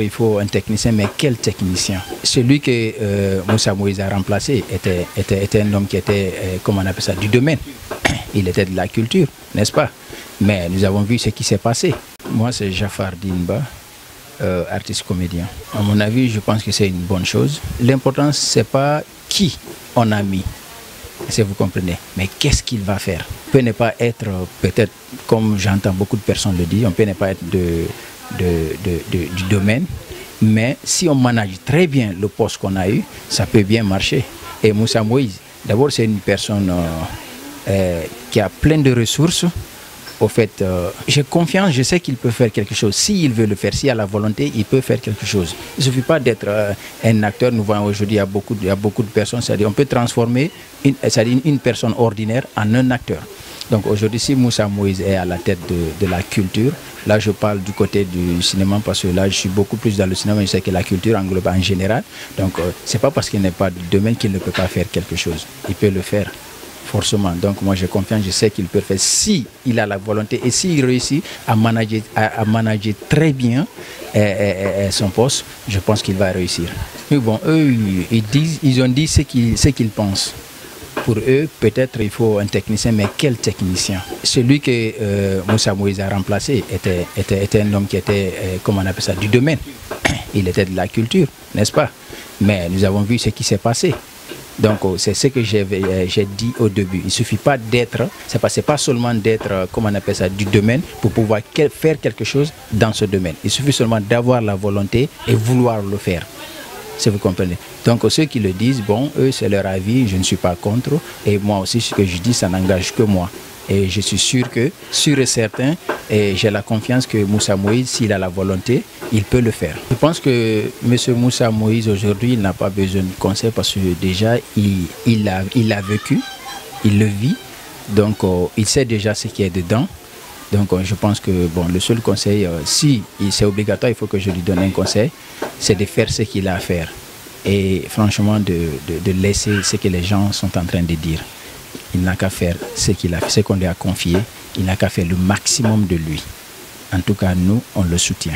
Il faut un technicien, mais quel technicien? Celui que Moussa Moïse a remplacé était un homme qui était, comment on appelle ça, du domaine. Il était de la culture, n'est-ce pas? Mais nous avons vu ce qui s'est passé. Moi, c'est Jafar Dinba, artiste comédien. À mon avis, je pense que c'est une bonne chose. L'important, c'est pas qui on a mis, si vous comprenez, mais qu'est-ce qu'il va faire. On peut ne pas être, peut-être, comme j'entends beaucoup de personnes le dire, on peut ne pas être du domaine, mais si on manage très bien le poste qu'on a eu, ça peut bien marcher. Et Moussa Moïse, d'abord, c'est une personne qui a plein de ressources. Au fait, j'ai confiance, je sais qu'il peut faire quelque chose. S'il veut le faire, s'il a la volonté, il peut faire quelque chose. Il ne suffit pas d'être un acteur. Nous voyons aujourd'hui, il y a beaucoup de personnes, c'est-à-dire on peut transformer une personne ordinaire en un acteur. Donc aujourd'hui, si Moussa Moïse est à la tête de la culture, là je parle du côté du cinéma parce que là je suis beaucoup plus dans le cinéma, je sais que la culture englobe en général. Donc c'est pas parce qu'il n'est pas de domaine qu'il ne peut pas faire quelque chose. Il peut le faire forcément. Donc moi j'ai confiance, je sais qu'il peut le faire si il a la volonté et s'il réussit à manager très bien son poste, je pense qu'il va réussir. Mais bon, eux, ils ont dit ce qu'ils pensent. Pour eux, peut-être il faut un technicien, mais quel technicien? Celui que Moussa Moïse a remplacé était un homme qui était, comment on appelle ça, du domaine. Il était de la culture, n'est-ce pas? Mais nous avons vu ce qui s'est passé. Donc c'est ce que j'ai dit au début. Il ne suffit pas d'être, c'est pas seulement d'être, comment on appelle ça, du domaine pour pouvoir faire quelque chose dans ce domaine. Il suffit seulement d'avoir la volonté et vouloir le faire. Si vous comprenez. Donc ceux qui le disent, bon, eux c'est leur avis, je ne suis pas contre. Et moi aussi ce que je dis, ça n'engage que moi. Et je suis sûr et certain, et j'ai la confiance que Moussa Moïse, s'il a la volonté, il peut le faire. Je pense que M. Moussa Moïse aujourd'hui, il n'a pas besoin de conseil parce que déjà il a vécu, il le vit, donc il sait déjà ce qui est dedans. Donc je pense que bon, le seul conseil, si c'est obligatoire, il faut que je lui donne un conseil, c'est de faire ce qu'il a à faire. Et franchement, de laisser ce que les gens sont en train de dire. Il n'a qu'à faire ce qu'il a fait, ce qu'on lui a confié. Il n'a qu'à faire le maximum de lui. En tout cas, nous, on le soutient.